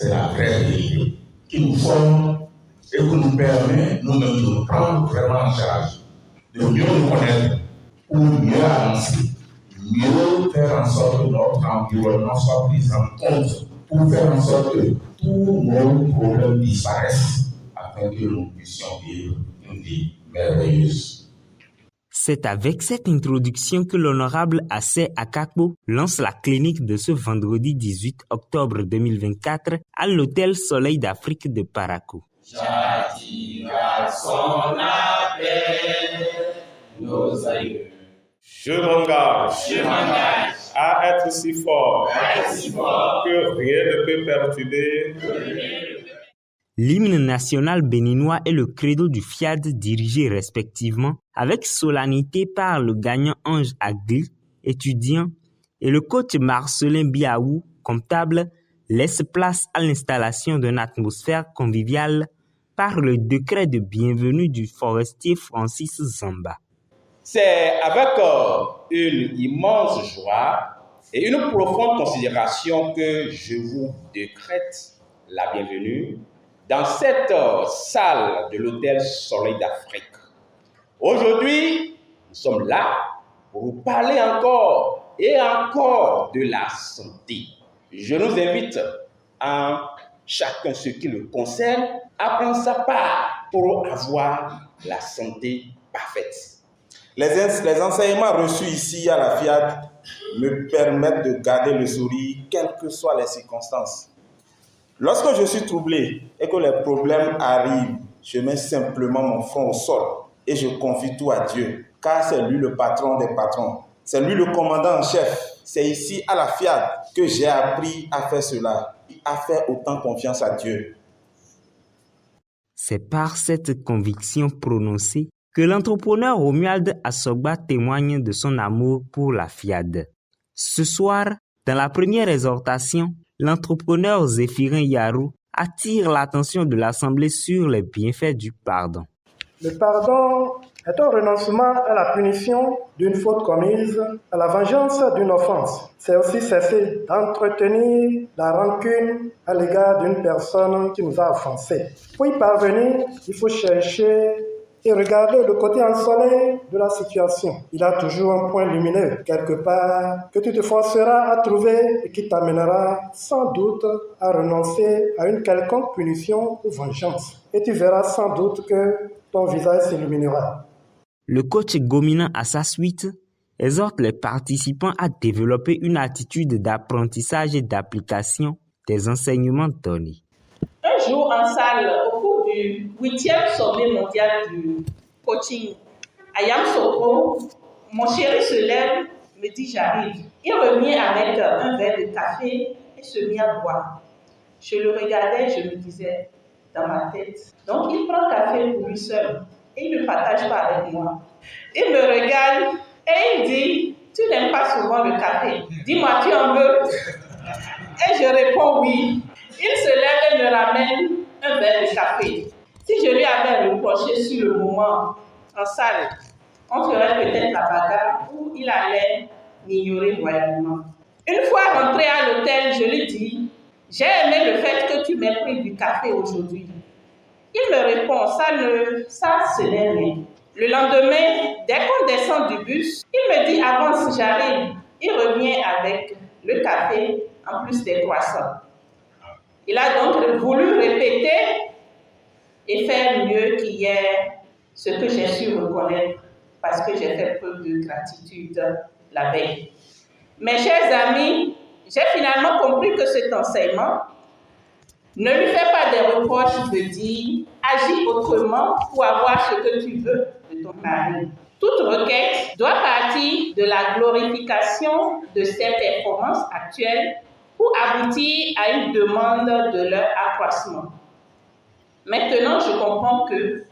C'est la vraie vérité qui nous forme et qui nous permet nous-mêmes de nous prendre vraiment en charge, de mieux nous connaître pour mieux avancer, mieux faire en sorte que notre environnement soit pris en compte, pour faire en sorte que tous nos problèmes disparaissent afin que nous puissions vivre une vie merveilleuse. C'est avec cette introduction que l'honorable Assé Akakpo lance la clinique de ce vendredi 18 octobre 2024 à l'hôtel Soleil d'Afrique de Parakou. J'attire son appel, nos aïeux. Je m'engage à être si fort que rien ne peut perturber. L'hymne national béninois et le credo du FIAD dirigé respectivement avec solennité par le gagnant Ange Agli, étudiant, et le coach Marcelin Biaou, comptable, laisse place à l'installation d'une atmosphère conviviale par le décret de bienvenue du forestier Francis Zamba. C'est avec une immense joie et une profonde considération que je vous décrète la bienvenue dans cette salle de l'hôtel Soleil d'Afrique. Aujourd'hui, nous sommes là pour vous parler encore et encore de la santé. Je nous invite à chacun ce qui le concerne à prendre sa part pour avoir la santé parfaite. Les enseignements reçus ici à la FIAD me permettent de garder le sourire, quelles que soient les circonstances. Lorsque je suis troublé et que les problèmes arrivent, je mets simplement mon front au sol et je confie tout à Dieu, car c'est lui le patron des patrons. C'est lui le commandant en chef. C'est ici à la FIAD que j'ai appris à faire cela, à faire autant confiance à Dieu. C'est par cette conviction prononcée que l'entrepreneur Romuald Assogba témoigne de son amour pour la FIAD. Ce soir, dans la première exhortation, l'entrepreneur Zéphirin Yarou attire l'attention de l'Assemblée sur les bienfaits du pardon. Le pardon est un renoncement à la punition d'une faute commise, à la vengeance d'une offense. C'est aussi cesser d'entretenir la rancune à l'égard d'une personne qui nous a offensés. Pour y parvenir, il faut chercher et regarder le côté ensoleillé de la situation. Il a toujours un point lumineux, quelque part, que tu te forceras à trouver et qui t'amènera sans doute à renoncer à une quelconque punition ou vengeance. Et tu verras sans doute que ton visage s'illuminera. Le coach Gomina, à sa suite, exhorte les participants à développer une attitude d'apprentissage et d'application des enseignements donnés. Un jour en salle, au cours du 8e sommet mondial du coaching à Yamoussoukro, mon chéri se lève, me dit j'arrive. Il revient avec un verre de café et se mit à boire. Je le regardais, je me disais dans ma tête. Donc il prend café pour lui seul et il ne partage pas avec moi. Il me regarde et il dit tu n'aimes pas souvent le café. Dis-moi, tu en veux? Et je réponds oui. Il se lève et me ramène un verre de café. Si je lui avais reproché sur le moment en salle, on ferait peut-être la bagarre ou il allait m'ignorer royalement. Une fois rentré à l'hôtel, je lui dis « J'ai aimé le fait que tu m'aies pris du café aujourd'hui. » Il me répond « Ça, ce n'est rien. » Le lendemain, dès qu'on descend du bus, il me dit « Avance, j'arrive. » Il revient avec le café en plus des croissants. Il a donc voulu répéter et faire mieux qu'hier ce que j'ai su reconnaître parce que j'ai fait preuve de gratitude la veille. Mes chers amis, j'ai finalement compris que cet enseignement ne lui fait pas des reproches de dire « agis autrement pour avoir ce que tu veux de ton mari ». Toute requête doit partir de la glorification de ses performances actuelles pour aboutir à une demande de leur accroissement. Maintenant, je comprends que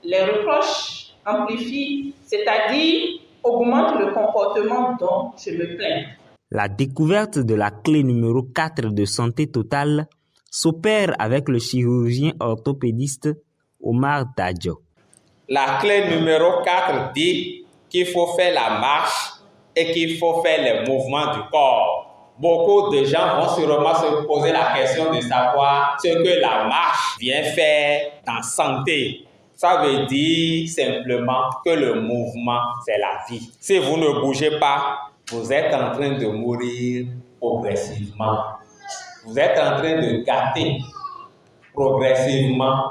les reproches amplifient, c'est-à-dire augmentent le comportement dont je me plains. La découverte de la clé numéro 4 de santé totale s'opère avec le chirurgien orthopédiste Omar Dadjo. La clé numéro 4 dit qu'il faut faire la marche et qu'il faut faire les mouvements du corps. beaucoup de gens vont sûrement se poser la question de savoir ce que la marche vient faire dans santé. Ça veut dire simplement que le mouvement, c'est la vie. Si vous ne bougez pas, vous êtes en train de mourir progressivement. Vous êtes en train de gâter progressivement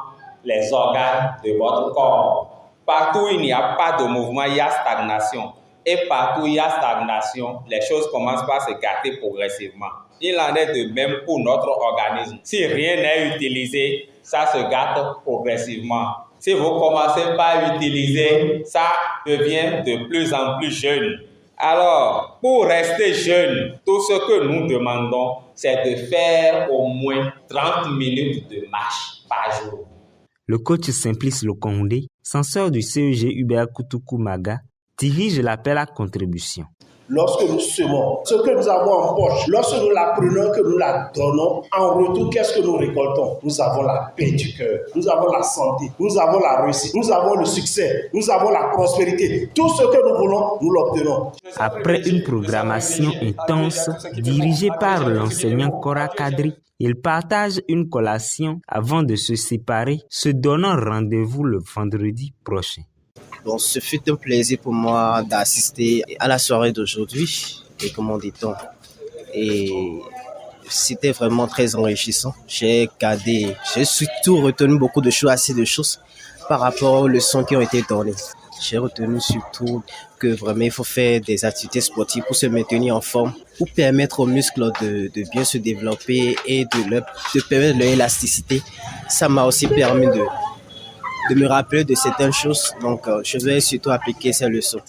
les organes de votre corps. Partout où il n'y a pas de mouvement, il y a stagnation. Et partout où il y a stagnation, les choses commencent par se gâter progressivement. Il en est de même pour notre organisme. Si rien n'est utilisé, ça se gâte progressivement. Si vous commencez par utiliser, ça devient de plus en plus jeune. Alors, pour rester jeune, tout ce que nous demandons, c'est de faire au moins 30 minutes de marche par jour. Le coach Simplice Lokondé, censeur du CEG Hubert Kutuku Maga, dirige l'appel à contribution. Lorsque nous semons, ce que nous avons en poche, lorsque nous la prenons, que nous la donnons, en retour, qu'est-ce que nous récoltons? Nous avons la paix du cœur, nous avons la santé, nous avons la réussite, nous avons le succès, nous avons la prospérité. Tout ce que nous voulons, nous l'obtenons. Après une programmation intense dirigée par l'enseignant Cora Kadri, ils partagent une collation avant de se séparer, se donnant rendez-vous le vendredi prochain. Bon, ce fut un plaisir pour moi d'assister à la soirée d'aujourd'hui, et comment dit-on, et c'était vraiment très enrichissant. J'ai surtout retenu beaucoup de choses, assez de choses par rapport aux leçons qui ont été données. J'ai retenu surtout que vraiment il faut faire des activités sportives pour se maintenir en forme, pour permettre aux muscles de bien se développer et de permettre leur élasticité. Ça m'a aussi permis de me rappeler de certaines choses, donc je vais surtout appliquer ces leçons.